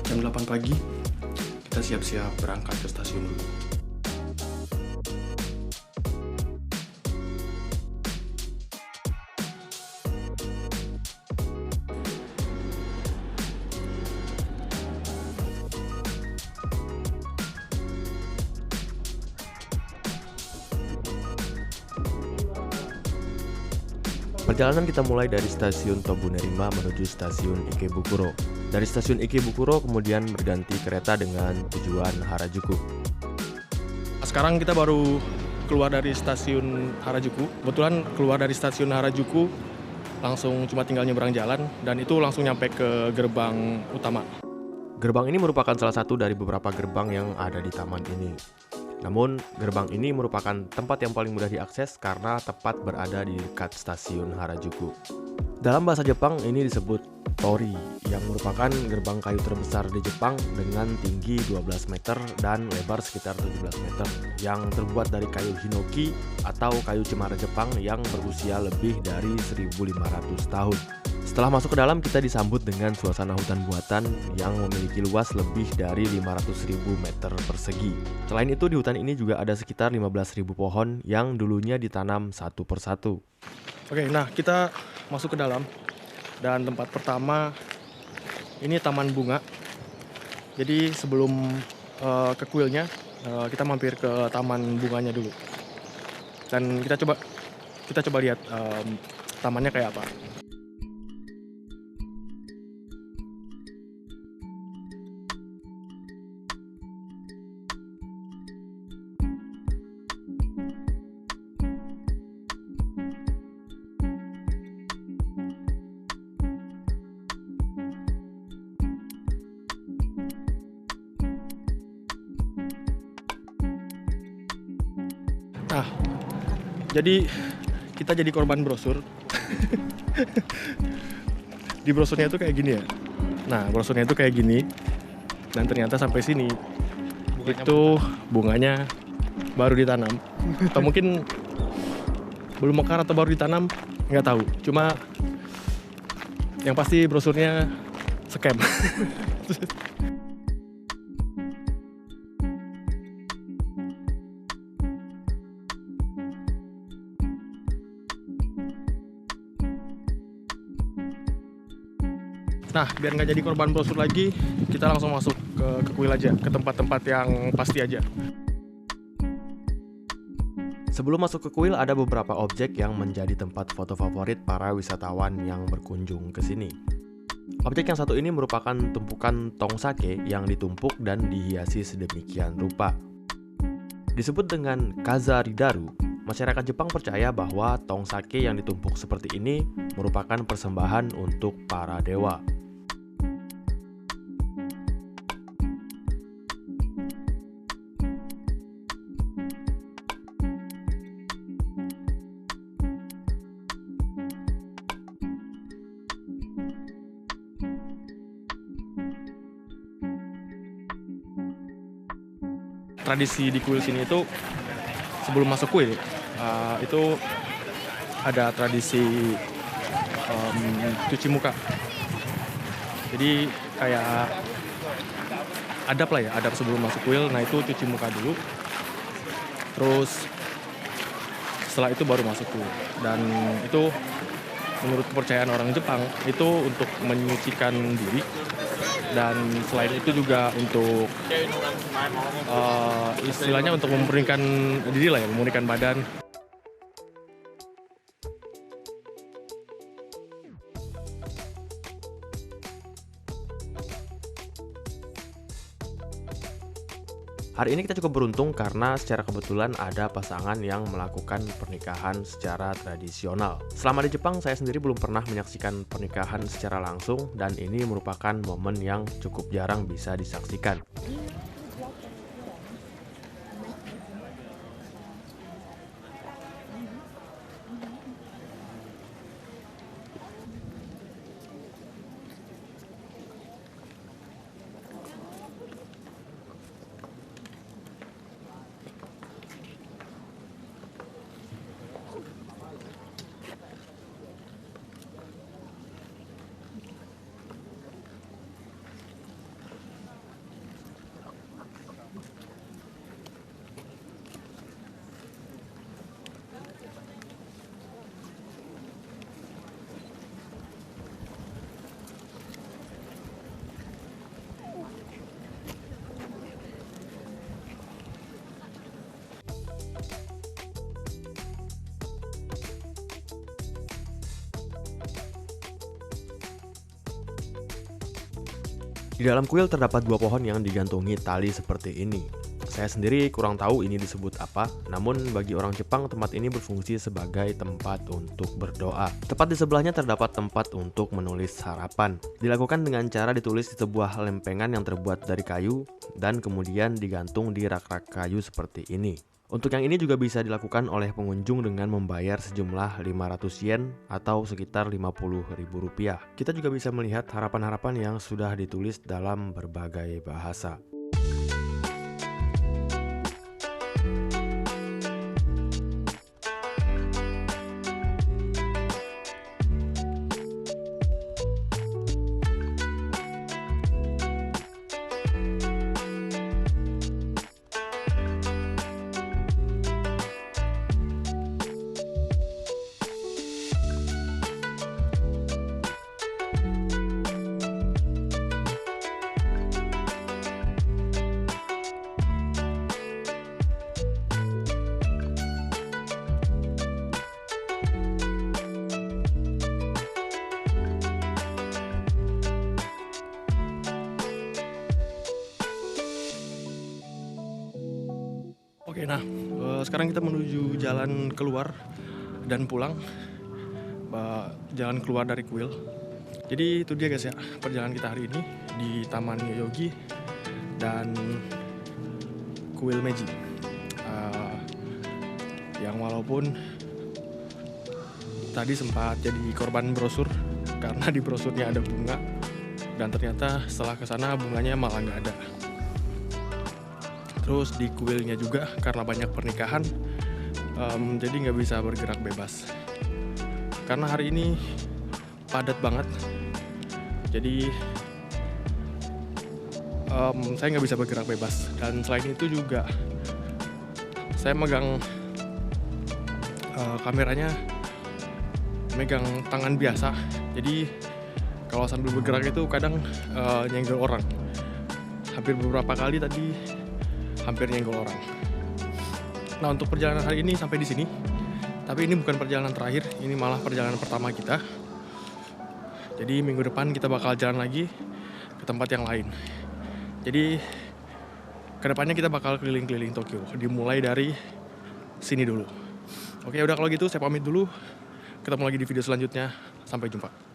jam 8 pagi. Kita siap-siap berangkat ke stasiun dulu. Perjalanan kita mulai dari stasiun Tobunerima menuju stasiun Ikebukuro. Dari stasiun Ikebukuro kemudian berganti kereta dengan tujuan Harajuku. Sekarang kita baru keluar dari stasiun Harajuku. Kebetulan keluar dari stasiun Harajuku langsung cuma tinggal nyebrang jalan dan itu langsung nyampe ke gerbang utama. Gerbang ini merupakan salah satu dari beberapa gerbang yang ada di taman ini. Namun, gerbang ini merupakan tempat yang paling mudah diakses karena tepat berada di dekat stasiun Harajuku. Dalam bahasa Jepang, ini disebut Tori, yang merupakan gerbang kayu terbesar di Jepang dengan tinggi 12 meter dan lebar sekitar 17 meter, yang terbuat dari kayu hinoki atau kayu cemara Jepang yang berusia lebih dari 1.500 tahun. Setelah masuk ke dalam, kita disambut dengan suasana hutan buatan yang memiliki luas lebih dari 500.000 meter persegi. Selain itu, di hutan ini juga ada sekitar 15.000 pohon yang dulunya ditanam satu persatu. Oke, nah kita masuk ke dalam dan tempat pertama ini taman bunga. Jadi sebelum ke kuilnya, kita mampir ke taman bunganya dulu. Dan kita coba lihat tamannya kayak apa. Nah, jadi kita jadi korban brosur. Di brosurnya itu kayak gini ya. Nah, brosurnya itu kayak gini. Dan ternyata sampai sini itu bunganya baru ditanam. Atau mungkin belum mekar atau baru ditanam, nggak tahu. Cuma yang pasti brosurnya scam. Nah, biar nggak jadi korban brosur lagi, kita langsung masuk ke kuil aja, ke tempat-tempat yang pasti aja. Sebelum masuk ke kuil, ada beberapa objek yang menjadi tempat foto favorit para wisatawan yang berkunjung ke sini. Objek yang satu ini merupakan tumpukan tong sake yang ditumpuk dan dihiasi sedemikian rupa. Disebut dengan kazaridaru, masyarakat Jepang percaya bahwa tong sake yang ditumpuk seperti ini merupakan persembahan untuk para dewa. Tradisi di kuil sini itu sebelum masuk kuil itu ada tradisi cuci muka. Jadi kayak adab lah ya, adab sebelum masuk kuil. Nah itu cuci muka dulu. Terus setelah itu baru masuk kuil. Dan itu menurut kepercayaan orang Jepang itu untuk menyucikan diri. Dan selain itu juga untuk istilahnya untuk memurnikan diri lah ya, memurnikan badan. Hari ini kita cukup beruntung karena secara kebetulan ada pasangan yang melakukan pernikahan secara tradisional. Selama di Jepang, saya sendiri belum pernah menyaksikan pernikahan secara langsung dan ini merupakan momen yang cukup jarang bisa disaksikan. Di dalam kuil terdapat 2 pohon yang digantungi tali seperti ini. Saya sendiri kurang tahu ini disebut apa, namun bagi orang Jepang tempat ini berfungsi sebagai tempat untuk berdoa. Tepat di sebelahnya terdapat tempat untuk menulis harapan. Dilakukan dengan cara ditulis di sebuah lempengan yang terbuat dari kayu dan kemudian digantung di rak-rak kayu seperti ini. Untuk yang ini juga bisa dilakukan oleh pengunjung dengan membayar sejumlah 500 yen atau sekitar Rp50.000. Kita juga bisa melihat harapan-harapan yang sudah ditulis dalam berbagai bahasa. Oke, nah sekarang kita menuju jalan keluar dan pulang, jalan keluar dari kuil. Jadi itu dia guys ya, perjalanan kita hari ini di Taman Yoyogi dan kuil Meiji. Yang walaupun tadi sempat jadi korban brosur karena di brosurnya ada bunga dan ternyata setelah kesana bunganya malah nggak ada. Terus di kuilnya juga karena banyak pernikahan, jadi nggak bisa bergerak bebas. Karena hari ini padat banget, jadi saya nggak bisa bergerak bebas. Dan selain itu juga saya megang kameranya, megang tangan biasa. Jadi kalau sambil bergerak itu kadang nyenggol orang. Hampir beberapa kali tadi hampir nyenggol orang. Nah, untuk perjalanan hari ini sampai di sini. Tapi ini bukan perjalanan terakhir, ini malah perjalanan pertama kita. Jadi minggu depan kita bakal jalan lagi ke tempat yang lain. Jadi kedepannya kita bakal keliling-keliling Tokyo. Dimulai dari sini dulu. Oke, udah kalau gitu saya pamit dulu. Ketemu lagi di video selanjutnya. Sampai jumpa.